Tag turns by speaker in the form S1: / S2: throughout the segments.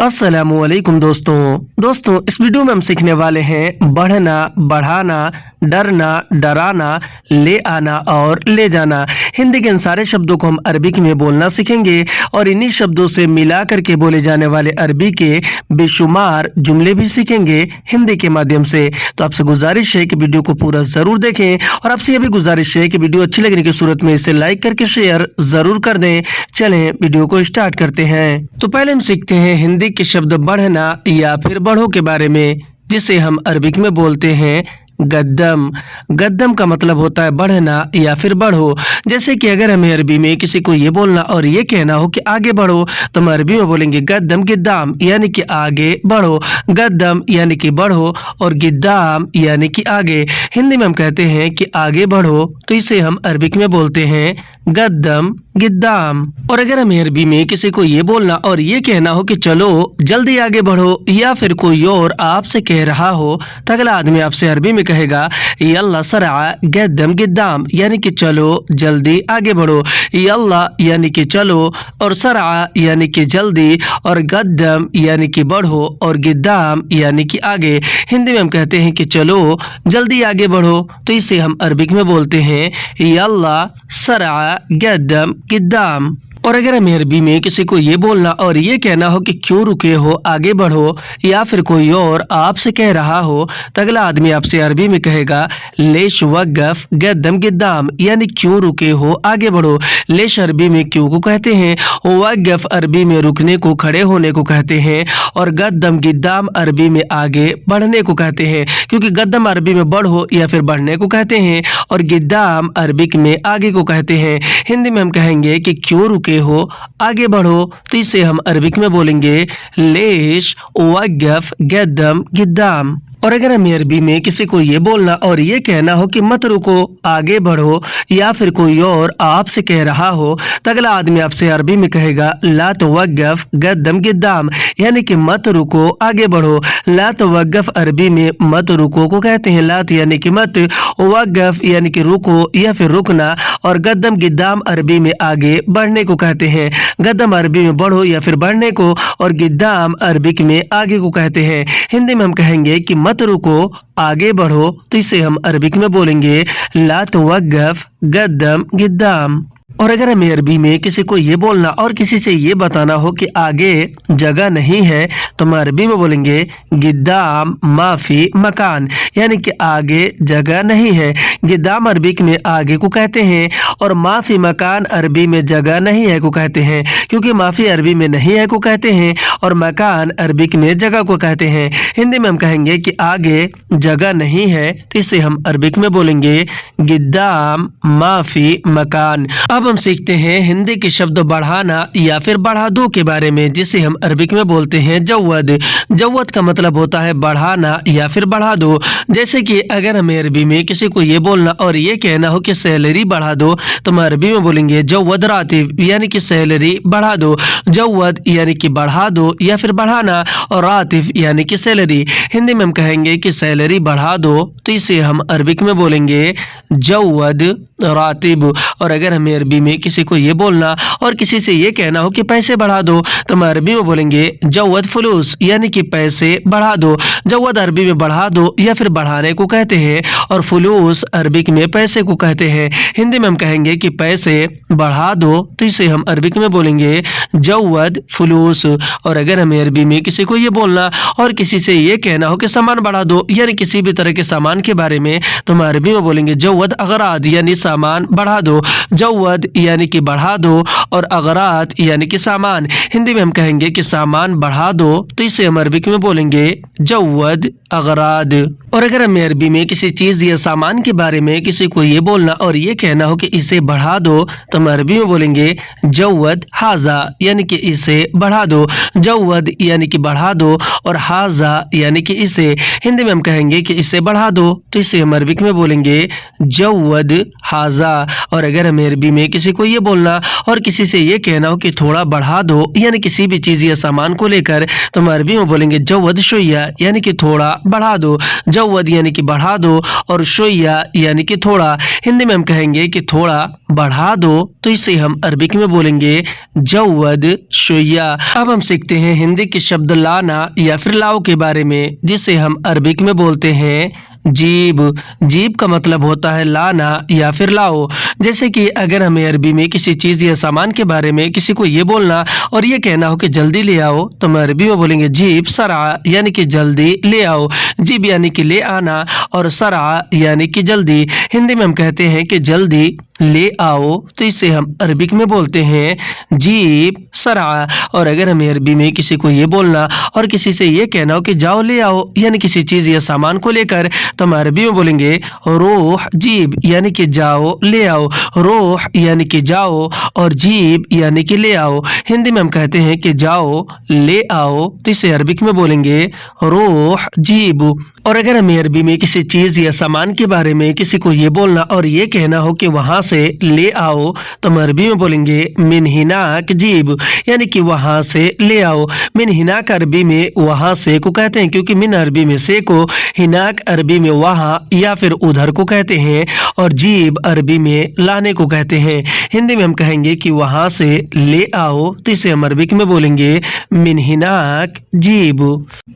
S1: अस्सलामुअलैकुम दोस्तों इस वीडियो में हम सीखने वाले हैं बढ़ना, बढ़ाना, डरना, डराना, ले आना और ले जाना। हिंदी के इन सारे शब्दों को हम अरबी में बोलना सीखेंगे और इन्हीं शब्दों से मिला करके बोले जाने वाले अरबी के बेशुमार जुमले भी सीखेंगे हिंदी के माध्यम से। तो आपसे गुजारिश है कि वीडियो को पूरा जरूर देखें और आपसे यह भी गुजारिश है कि वीडियो अच्छी लगने की सूरत में इसे लाइक करके शेयर जरूर कर दें। चलें वीडियो को स्टार्ट करते हैं। तो पहले हम सीखते हैं हिंदी के शब्द बढ़ना या फिर बढ़ो के बारे में, जिसे हम अरबिक में बोलते हैं गद्दम। गद्दम का मतलब होता है बढ़ना या फिर बढ़ो। जैसे कि अगर हमें अरबी में किसी को ये बोलना और ये कहना हो कि आगे बढ़ो, तो हम अरबी में बोलेंगे गद्दम गिद्दाम, यानी कि आगे बढ़ो। गद्दम यानी कि बढ़ो और गिद्दाम यानी कि आगे। हिंदी में हम कहते हैं कि आगे बढ़ो, तो इसे हम अरबिक में बोलते हैं गद्दम गिद्दाम। और अगर हमें अरबी में किसी को ये बोलना और ये कहना हो कि चलो जल्दी आगे बढ़ो, या फिर कोई और आपसे कह रहा हो, तो अगला आदमी आपसे अरबी में कहेगा यल्ला सरआ गद्दम गिद्दाम, यानी कि चलो जल्दी आगे बढ़ो। यल्ला यानी कि चलो और सरआ यानी कि जल्दी और गद्दम यानी कि बढ़ो और गिद्दाम यानी कि आगे। हिंदी में हम कहते हैं कि चलो जल्दी आगे बढ़ो, तो इसे हम अरबिक में बोलते हैं यल्ला सरआ गद्दम गिद्दाम। और अगर हमें अरबी में किसी को ये बोलना और ये कहना हो कि क्यों रुके हो, आगे बढ़ो, या फिर कोई और आपसे कह रहा हो, तो अगला आदमी आपसे अरबी में कहेगा लेश वक़्फ़ गद्दम गिद्दाम, यानी क्यों रुके हो, आगे बढ़ो। लेश अरबी में क्यों को कहते हैं, वक़्फ़ अरबी में रुकने को, खड़े होने को कहते हैं, और गद्दम गिद्दाम अरबी में आगे बढ़ने को कहते हैं। क्योंकि गद्दम अरबी में बढ़ो या फिर बढ़ने को कहते हैं और गिद्दाम अरबिक में आगे को कहते हैं। हिंदी में हम कहेंगे कि क्यों रुके हो, आगे बढ़ो, तो इसे हम अरबिक में बोलेंगे लेश वक़्फ़ गद्दम गिद्दाम। और अगर हमें अरबी में किसी को ये बोलना और ये कहना हो कि मत रुको, आगे बढ़ो, या फिर कोई और आपसे कह रहा हो, तो अगला आदमी आपसे अरबी में कहेगा ला तवक़्फ़ गद्दम गिद्दाम, यानी कि मत रुको, आगे बढ़ो। ला तवक़्फ़ अरबी में मत रुको को कहते हैं, लात यानी कि मत, वक़्फ़ यानी कि रुको या फिर रुकना, और गद्दम गिद्दाम अरबी में आगे बढ़ने को कहते हैं। गद्दम अरबी में बढ़ो या फिर बढ़ने को, और गिद्दाम अरबिक में आगे को कहते हैं। हिंदी में हम कहेंगे कि मत रुको, आगे बढ़ो, तो इसे हम अरबिक में बोलेंगे ला तवक़्फ़ गद्दम गिद्दाम। और अगर हमें अरबी में किसी को ये बोलना और किसी से ये बताना हो कि आगे जगह नहीं है, तो हम अरबी में बोलेंगे गिद्दाम माफी मकान, यानी कि आगे जगह नहीं है। गिद्दाम अरबिक में आगे को कहते हैं और माफी मकान अरबी में जगह नहीं है को कहते हैं। क्योंकि माफी अरबी में नहीं है को कहते हैं और मकान अरबिक में जगह को कहते हैं। हिंदी में हम कहेंगे कि आगे जगह नहीं है, तो इसे हम अरबिक में बोलेंगे गिद्दाम माफी मकान। अब हम सीखते हैं हिंदी के शब्द बढ़ाना या फिर बढ़ा दो के बारे में, जिसे हम अरबिक में बोलते हैं जव्वद। जव्वद का मतलब होता है बढ़ाना या फिर बढ़ा दो। जैसे कि अगर हमें अरबी में किसी को ये बोलना और ये कहना हो कि सैलरी बढ़ा दो, तो हम अरबी में बोलेंगे जव्वद रातिब, यानी कि सैलरी बढ़ा दो। जव्वद यानी कि बढ़ा दो या फिर बढ़ाना, और रातिब यानी कि सैलरी। हिंदी में हम कहेंगे कि सैलरी बढ़ा दो, तो इसे हम अरबिक में बोलेंगे जव्वद रातिब। और अगर हमें अरबी में किसी को ये बोलना और किसी से ये कहना हो कि पैसे बढ़ा दो, तो हम अरबी में बोलेंगे जव्वद फुलूस, यानी कि पैसे बढ़ा दो। जव्वद अरबी में बढ़ा दो या फिर बढ़ाने को कहते हैं और फुलूस अरबिक में पैसे को कहते हैं। हिंदी में हम कहेंगे कि पैसे बढ़ा दो, तो इसे हम अरबिक में बोलेंगे जव्वद फुलूस। और अगर हमें अरबी में किसी को ये बोलना और किसी से ये कहना हो कि सामान बढ़ा दो, यानी किसी भी तरह के सामान के बारे में, तो हम अरबी में बोलेंगे जव्वद अगराद, यानी सामान बढ़ा दो। जव्वद यानी कि बढ़ा दो और अगरात यानी कि सामान। हिंदी में हम कहेंगे कि सामान बढ़ा दो, तो इसे हम अरबिक में बोलेंगे जव्वद अगराद। और अगर हमें अरबी में किसी चीज या सामान के बारे में किसी को ये बोलना और ये कहना हो कि इसे बढ़ा दो, तो हम अरबी में बोलेंगे जव्वद हाजा, यानी कि इसे बढ़ा दो। जव्वद यानी कि बढ़ा दो और हाजा यानी कि इसे। हिंदी में हम कहेंगे कि इसे बढ़ा दो, तो इसे हम अरबिक में बोलेंगे जव्वद हाजा। और अगर हमें अरबी में किसी को ये बोलना और किसी से ये कहना हो कि थोड़ा बढ़ा दो, यानी किसी भी चीज या सामान को लेकर, तो हम अरबी में बोलेंगे जव्वद शुय्या, यानी कि थोड़ा बढ़ा दो, जव्वद यानी कि बढ़ा दो और शोया यानी कि थोड़ा। हिंदी में हम कहेंगे कि थोड़ा बढ़ा दो तो इसे हम अरबिक में बोलेंगे जव्वद शोया। अब हम सीखते हैं हिंदी के शब्द लाना या फिर लाओ के बारे में, जिसे हम अरबिक में बोलते हैं जीब। जीब का मतलब होता है लाना या फिर लाओ। जैसे कि अगर हमें अरबी में किसी चीज़ या सामान के बारे में किसी को ये बोलना और ये कहना हो कि जल्दी ले आओ, तो हम अरबी में बोलेंगे जीब सरा यानी कि जल्दी ले आओ। जीब यानी कि ले आना और सरा यानी कि जल्दी। हिंदी में हम कहते हैं कि जल्दी ले आओ, तो इसे हम अरबिक में बोलते हैं जीब सरा। और अगर हमें अरबी में किसी को ये बोलना और किसी से ये कहना हो कि जाओ ले आओ, यानी किसी चीज़ या सामान को लेकर, तो हम अरबी में बोलेंगे रोह जीब यानी कि जाओ ले आओ। रोह यानी कि जाओ और जीब यानी कि ले आओ। हिंदी में हम कहते हैं कि जाओ ले आओ, तो इसे अरबिक में बोलेंगे रोह जीब। और अगर हमें अरबी में किसी चीज़ या सामान के बारे में किसी को ये बोलना और ये कहना हो कि वहाँ से ले आओ, तो हम अरबी में बोलेंगे मिन हिनाक जीब यानी कि वहाँ से ले आओ। मिन हिनाक अरबी में वहाँ से को कहते हैं, क्योंकि मिन अरबी में से को, हिनाक अरबी में वहाँ या फिर उधर को कहते हैं, और जीब अरबी में लाने को कहते हैं। हिंदी में हम कहेंगे कि वहाँ से ले आओ, तो इसे हम अरबिक में बोलेंगे मिन हिनाक जीब।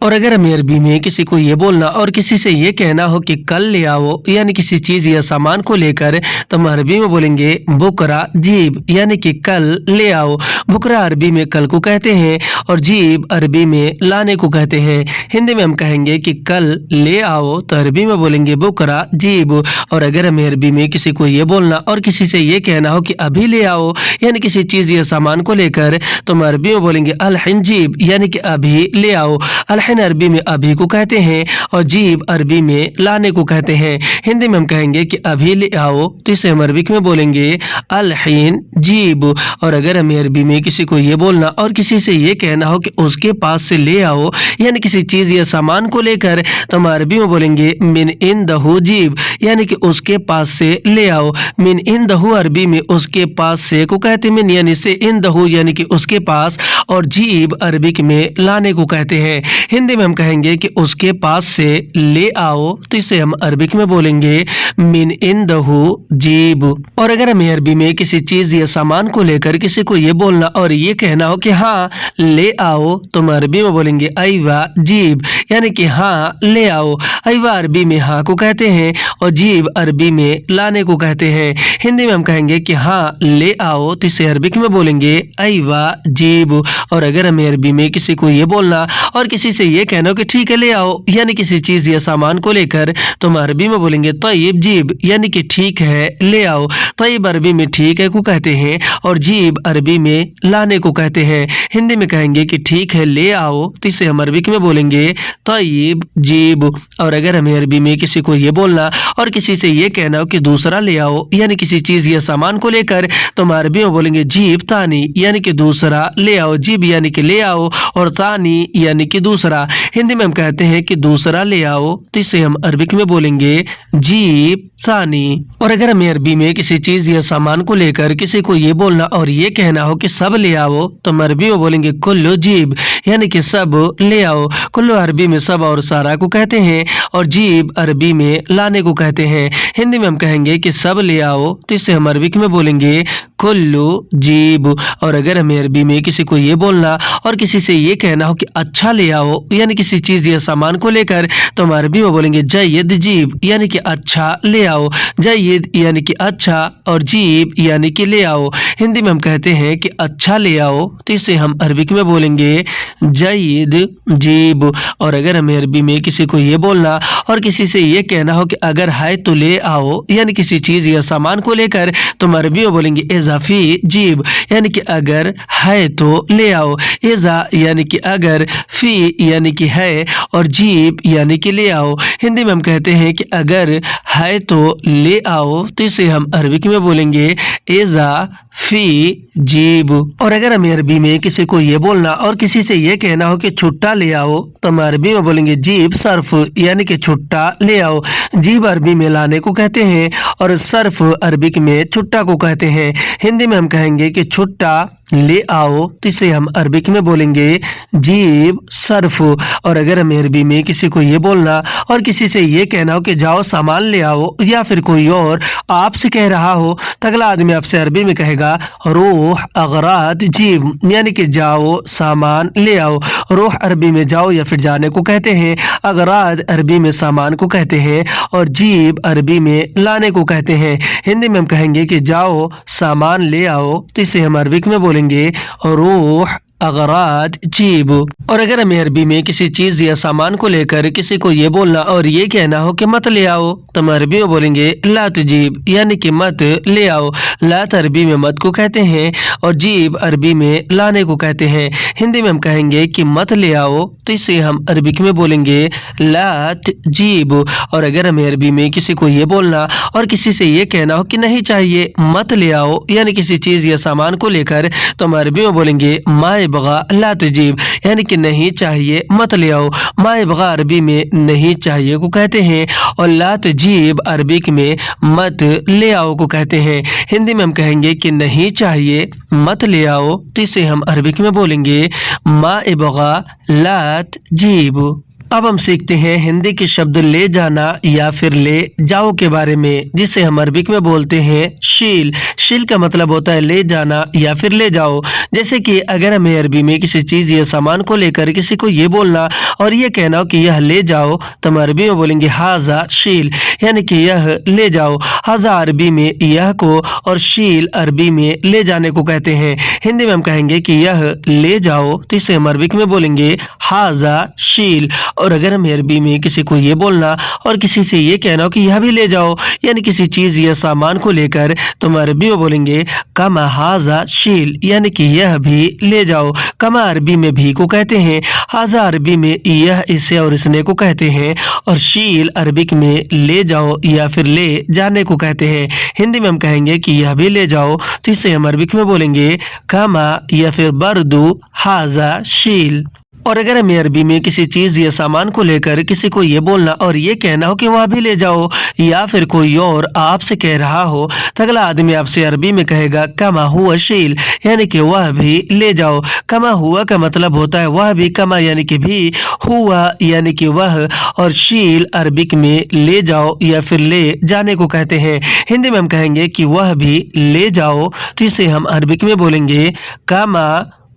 S1: और अगर हमें अरबी में किसी को ये बोलना और किसी से ये कहना हो कि कल ले आओ, यानी किसी चीज़ या सामान को लेकर, तो हम अरबी में बोलेंगे बुकरा जीब यानी कि कल ले आओ। बुकरा अरबी में कल को कहते हैं और जीब अरबी में लाने को कहते हैं। हिंदी में हम कहेंगे कि कल ले आओ, तो अरबी में बोलेंगे बुकरा जीब। और अगर हमें अरबी में किसी को ये बोलना और किसी से ये कहना हो कि अभी ले आओ, यानी किसी चीज़ या सामान को लेकर, तो हम अरबी में बोलेंगे अलहिन जीब यानी कि अभी ले आओ। अलहिन अरबी में अभी को कहते हैं और जीब अरबी में लाने को कहते हैं। हिंदी में हम कहेंगे कि अभी ले आओ, तो इसे हम अरबिक में बोलेंगे अलहिन जीब। और अगर हमें अरबी में किसी को ये बोलना और किसी से ये कहना हो कि उसके पास से ले आओ, यानी किसी चीज़ या सामान को लेकर, तो हम अरबी में बोलेंगे मिन इंदहु जीब यानी कि उसके पास से ले आओ। मिन इंदहु अरबी में उसके पास से को कहते हैं, मिन यानी से, इंदहु यानी कि उसके पास, और जीब अरबिक में लाने को कहते हैं। हिंदी में हम कहेंगे कि उसके पास से ले आओ, तो इसे हम अरबिक में बोलेंगे मिन इंदहु जीब। और अगर हमें अरबी में किसी चीज़ या सामान को लेकर किसी को ये बोलना और ये कहना हो कि हाँ ले आओ, तो हम अरबी में बोलेंगे अयवा जीब यानी कि हाँ ले आओ। अयवा अरबी में हाँ को कहते हैं और जीब अरबी में लाने को कहते हैं। हिंदी में हम कहेंगे कि हाँ ले आओ, तो इसे अरबिक में बोलेंगे अयवा जीब। और अगर हमें अरबी में किसी को ये बोलना और किसी से ये कहना हो कि ठीक है ले आओ, यानी किसी चीज़ या सामान को लेकर, तो हम अरबी में बोलेंगे तय्यब जीब यानी कि ठीक है ले आओ। तय्यब अरबी में ठीक है को कहते हैं और जीब अरबी में लाने को कहते हैं। हिंदी में कहेंगे कि ठीक है ले आओ, तो इसे हम अरबिक में बोलेंगे तय्यब जीब। और अगर हमें अरबी में किसी को ये बोलना और किसी से ये कहना हो कि दूसरा ले आओ, यानी किसी चीज़ या सामान को लेकर, तो हम अरबी में बोलेंगे जीब तानी यानी कि दूसरा ले आओ। जीब यानी कि ले आओ और तानी यानी कि दूसरा। हिंदी में हम कहते हैं कि दूसरा ले आओ, तो इसे हम अरबिक में बोलेंगे जीब तानी। और अगर हमें अरबी में किसी चीज़ या सामान को लेकर किसी को ये बोलना और ये कहना हो कि सब ले आओ, तो हम अरबी में बोलेंगे कुल्लु जीब यानी कि सब ले आओ। कुल्लु अरबी में सब और सारा को कहते हैं और जीब अरबी में लाने को कहते हैं। हिंदी में हम कहेंगे कि सब ले आओ, तो इसे हम अरबिक में बोलेंगे कुल्लु जीब। और अगर हमें अरबी में किसी को ये बोलना और किसी से ये कहना हो कि अच्छा ले आओ, यानी किसी चीज़ या सामान को लेकर, तो हम अरबी में बोलेंगे जय्यद जीब यानी कि अच्छा ले आओ। जय्यद यानी कि अच्छा और जीब यानी कि ले आओ। हिंदी में हम कहते हैं कि अच्छा ले आओ, तो इसे हम अरबिक में बोलेंगे जय्यद जीब। और अगर हमें अरबी में किसी को ये बोलना और किसी से ये कहना हो कि अगर है तो ले आओ, यानी किसी चीज़ या सामान को लेकर, तो हम अरबी में बोलेंगे इज़ाफ़ी जीब यानी कि अगर है तो ले आओ। इज़ा यानी कि अगर, फ़ी यानी कि है और जीब यानी कि ले आओ। हिंदी में हम कहते हैं कि अगर है तो ले आओ, तो इसे हम अरबिक में बोलेंगे इज़ाफ़ी जीब। और अगर हमें अरबी में किसी को ये बोलना और किसी से ये कहना हो कि छुट्टा ले आओ, तो हम अरबी में बोलेंगे जीब सर्फ यानी कि छुट्टा ले आओ। जीब अरबी में लाने को कहते हैं और सर्फ अरबिक में छुट्टा को कहते हैं। हिंदी में हम कहेंगे कि छुट्टा ले आओ तो इसे हम अरबिक में बोलेंगे जीब सर्फ। और अगर हमें अरबी में किसी को ये बोलना और किसी से ये कहना हो कि जाओ सामान ले आओ, या फिर कोई और आपसे कह रहा हो तो अगला आदमी आपसे अरबी में कहेगा रूह अगरात जीब, यानी कि जाओ सामान ले आओ। रूह अरबी में जाओ या फिर जाने को कहते हैं, अगरात अरबी में सामान को कहते हैं, और जीब अरबी में लाने को कहते हैं। हिंदी में हम कहेंगे कि जाओ सामान ले आओ तो इसे हम अरबिक में बोलेंगे रूह अगरात जीब। और अगर हमें अरबी में किसी चीज या सामान को लेकर किसी को ये बोलना और ये कहना हो कि मत ले आओ तो हम अरबी में बोलेंगे ला तुजीब, यानी कि मत ले आओ। लात अरबी में मत को कहते हैं और जीब अरबी में लाने को कहते हैं। हिंदी में हम कहेंगे कि मत ले आओ तो इसे हम अरबिक में बोलेंगे लात जीब। और अगर हमें अरबी में किसी को ये बोलना और किसी से ये कहना हो कि नहीं चाहिए मत ले आओ, यानी किसी चीज या सामान को लेकर, तो हम अरबी में बोलेंगे माए बगा ला तुजीब, यानी कि नहीं चाहिए मत ले आओ। माए बगा अरबी में नहीं चाहिए को कहते हैं और ला तुजीब अरबिक में मत ले आओ को कहते हैं। हिंदी में हम कहेंगे कि नहीं चाहिए मत ले आओ तो इसे हम अरबिक में बोलेंगे माए बगा ला तुजीब। अब हम सीखते हैं हिंदी के शब्द ले जाना या फिर ले जाओ के बारे में, जिसे हम अरबिक में बोलते हैं शील। शील का मतलब होता है ले जाना या फिर ले जाओ। जैसे कि अगर हमें अरबी में किसी चीज या सामान को लेकर किसी को ये बोलना और ये कहना हो कि यह ले जाओ तो हम अरबी में बोलेंगे हाजा शील, यानी कि यह ले जाओ। हाजा अरबी में यह को और शील अरबी में ले जाने को कहते हैं। हिंदी में हम कहेंगे कि यह ले जाओ तो इसे हम अरबिक में बोलेंगे हाजा शील। और अगर हमें अरबी में किसी को ये बोलना और किसी से ये कहना हो कि यह भी ले जाओ, यानी किसी चीज या सामान को लेकर, तो हम अरबी में बोलेंगे कमा हाजा शील, यानी कि यह भी ले जाओ। कमा अरबी में भी को कहते हैं, हाजा अरबी में यह इसे और इसने को कहते हैं, और शील अरबिक में ले जाओ या फिर ले जाने को कहते हैं। हिंदी में हम कहेंगे कि यह भी ले जाओ तो इसे हम अरबिक में बोलेंगे कमा या फिर बरदू हाजा शील। और अगर हमें अरबी में किसी चीज या सामान को लेकर किसी को ये बोलना और ये कहना हो कि वह भी ले जाओ, या फिर कोई और आपसे कह रहा हो तो अगला आदमी आपसे अरबी में कहेगा कमा हुआ शील, यानी कि वह भी ले जाओ। कमा हुआ का मतलब होता है वह भी, कमा यानी कि भी, हुआ यानी कि वह, और शील अरबिक में ले जाओ या फिर ले जाने को कहते हैं। हिंदी में हम कहेंगे कि वह भी ले जाओ तो इसे हम अरबिक में बोलेंगे कमा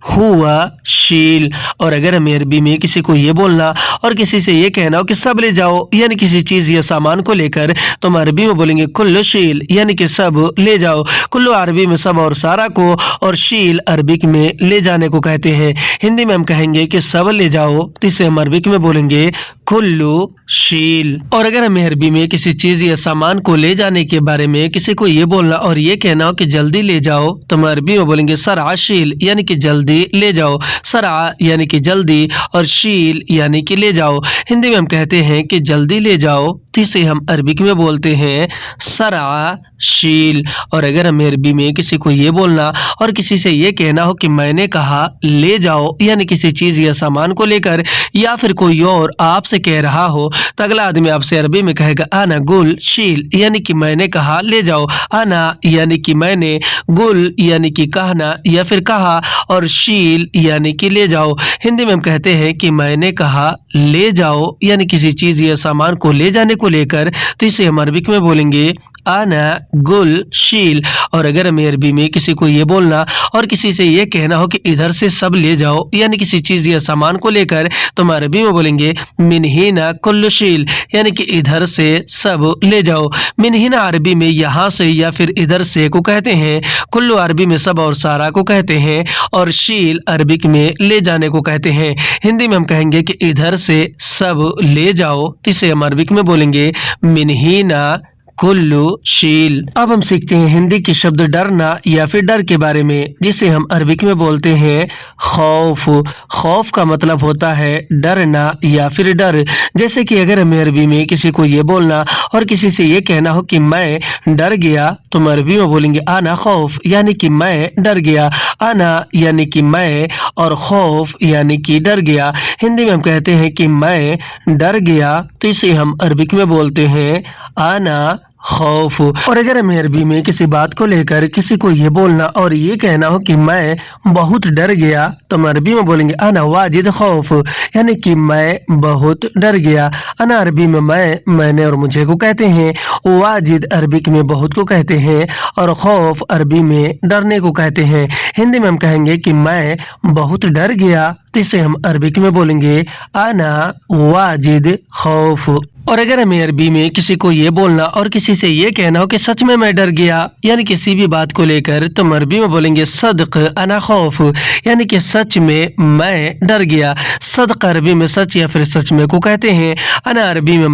S1: हुआ शील। और अगर हमें अरबी में किसी को ये बोलना और किसी से ये कहना हो कि सब ले जाओ, यानी किसी चीज या सामान को लेकर, तो हम अरबी में बोलेंगे कुल्लु शील, यानी कि सब ले जाओ। कुल्लु अरबी में सब और सारा को, और शील अरबिक में ले जाने को कहते हैं। हिंदी में हम कहेंगे कि सब ले जाओ तो इसे हम अरबिक में बोलेंगे कुल्लु शील। और अगर हमें अरबी में किसी चीज या सामान को ले जाने के बारे में किसी को ये बोलना और ये कहना हो कि जल्दी ले जाओ, तो हम अरबी में बोलेंगे सरआ शील, यानी कि जल्दी ले जाओ। सरआ यानी कि जल्दी और शील यानी कि ले जाओ। हिंदी में हम कहते हैं कि जल्दी ले जाओ तो इसे हम अरबिक में बोलते हैं सरआ शील। और अगर हमें अरबी में किसी को ये बोलना और किसी से ये कहना हो कि मैंने कहा ले जाओ, यानी किसी चीज या सामान को लेकर, या फिर कोई और आपसे कह रहा हो तो अगला आदमी आपसे अरबी में कहेगा आना गुल शील, यानी कि मैंने कहा ले जाओ। आना यानी कि मैंने, गुल यानी कि कहना या फिर कहा, और शील यानी कि ले जाओ। हिंदी में हम कहते हैं कि मैंने कहा ले जाओ, यानी किसी चीज या सामान को ले जाने को लेकर, तो इसे हम अरबिक में बोलेंगे आना गुल शील। और अगर हमें अरबी में किसी को ये बोलना और किसी से ये कहना हो कि इधर से सब ले जाओ, यानी किसी चीज या सामान को लेकर, तो हम अरबी में बोलेंगे मिनहीना कुल्लु शील, यानी कि इधर से सब ले जाओ। मिनहीना अरबी में यहाँ से या फिर इधर से को कहते हैं, कुल्लु अरबी में सब और सारा को कहते हैं, और शील अरबिक में ले जाने को कहते हैं। हिंदी में हम कहेंगे कि इधर से सब ले जाओ तो इसे हम अरबिक में बोलेंगे मिनहीना कुल्लु शील। अब हम सीखते हैं हिंदी के शब्द डरना या फिर डर के बारे में, जिसे हम अरबिक में बोलते हैं खौफ। खौफ का मतलब होता है डरना या फिर डर। जैसे कि अगर हमें अरबी में किसी को ये बोलना और किसी से ये कहना हो कि मैं डर गया, तो हम अरबी में बोलेंगे आना खौफ, यानी कि मैं डर गया। आना यानी कि मैं, और खौफ यानी कि डर गया। हिंदी में हम कहते हैं कि मैं डर गया, तो इसे हम अरबिक में बोलते हैं आना खौफ। और अगर हमें अरबी में किसी बात को लेकर किसी को ये बोलना और ये कहना हो कि मैं बहुत डर गया, तो हम अरबी में बोलेंगे अना वाजिद खौफ, यानी कि मैं बहुत डर गया। अना अरबी में मैंने और मुझे को कहते हैं, वाजिद अरबिक में बहुत को कहते हैं और खौफ अरबी में डरने को कहते हैं। हिंदी में हम कहेंगे कि मैं बहुत डर गया, तो इसे हम अरबिक में बोलेंगे अना वाजिद खौफ। और अगर हमें अरबी में किसी को ये बोलना और किसी से ये कहना हो कि सच में मैं डर गया, यानी किसी भी बात को लेकर, तो हम अरबी में बोलेंगे सदक अना खौफ, यानी कि सच में मैं डर गया। सदक अरबी में सच या फिर सच में को कहते हैं। अना अरबी में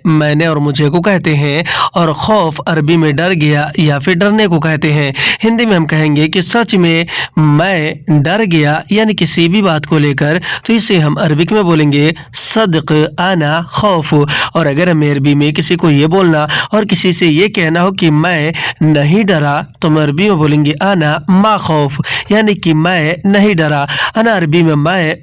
S1: मैंने और मुझे को कहते हैं और खौफ अरबी में डर गया या फिर डरने को कहते हैं। हिंदी में हम कहेंगे कि सच में मैं डर गया, यानी किसी भी बात को लेकर, तो इसे हम अरबिक में बोलेंगे सदक अना खौफ। और अगर हमें अरबी में किसी को ये बोलना और किसी से ये कहना हो कि मैं नहीं डरा, तो हम अरबी में बोलेंगे अना मा खौफ, यानी कि मैं नहीं डरा। अना अरबी में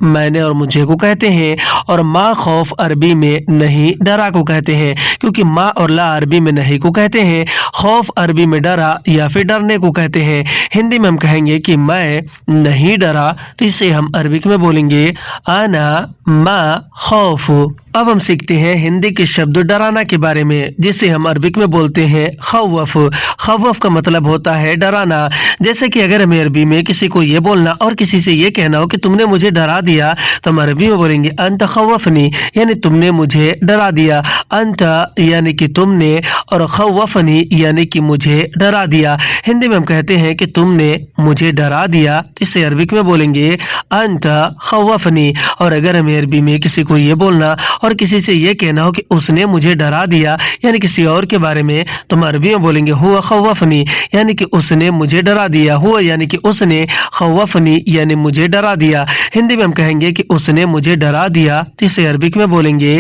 S1: मैंने और मुझे को कहते हैं और मा खौफ अरबी में नहीं डरा को कहते हैं, क्योंकि मा और ला अरबी में नहीं को कहते हैं, खौफ अरबी में डरा या फिर डरने को कहते हैं। हिंदी में हम कहेंगे कि मैं नहीं डरा, तो इसे हम अरबिक में बोलेंगे अना मा खौफ। अब हम सीखते हैं हिंदी के शब्द डराना के बारे में, जिसे हम अरबिक में बोलते हैं खौफ। खौफ का मतलब होता है डराना। जैसे कि अगर हमें अरबी में किसी को ये बोलना और किसी से ये कहना हो कि तुमने मुझे डरा दिया, तो हम अरबी में बोलेंगे अंत खौफनी, यानी तुमने मुझे डरा दिया। अंत यानी कि तुमने और खौफनी यानी कि मुझे डरा दिया। हिंदी में हम कहते हैं कि तुमने मुझे डरा दिया, तो इसे अरबिक में बोलेंगे अंत खौफनी। और अगर हमें अरबी में किसी को ये बोलना और किसी से ये कहना हो कि उसने मुझे डरा दिया, यानी किसी और के बारे में, तो हम अरबी में बोलेंगे हुआ खौफनी, यानी कि उसने मुझे डरा दिया। हुआ यानी कि उसने, खौफनी यानी मुझे डरा दिया। हिंदी में हम कहेंगे कि उसने मुझे डरा दिया, तो इसे अरबिक में बोलेंगे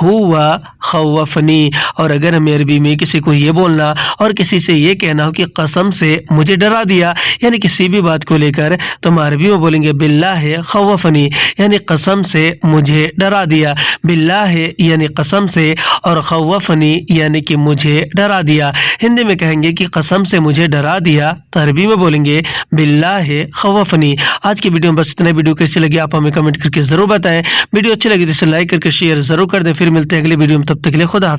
S1: हुआ खौफनी। और अगर हमें अरबी में किसी को ये बोलना और किसी से ये कहना हो कि कसम से मुझे डरा दिया, यानी किसी भी बात को लेकर, तो हम अरबी में बोलेंगे बिल्लाह खौफनी, यानी कसम से मुझे डरा दिया। बिल्लाह यानी कसम से और खौफनी यानी कि मुझे डरा दिया। हिंदी में कहेंगे कि कसम से मुझे डरा दिया, तो अरबी में बोलेंगे बिल्लाह खौफनी। आज की वीडियो में बस इतना। वीडियो कैसी लगी आप हमें कमेंट करके जरूर बताएं। वीडियो अच्छी लगी तो इसे लाइक करके शेयर जरूर कर दें। फिर मिलते हैं अगली वीडियो में, तब तक के लिए खुदा हाफिज़।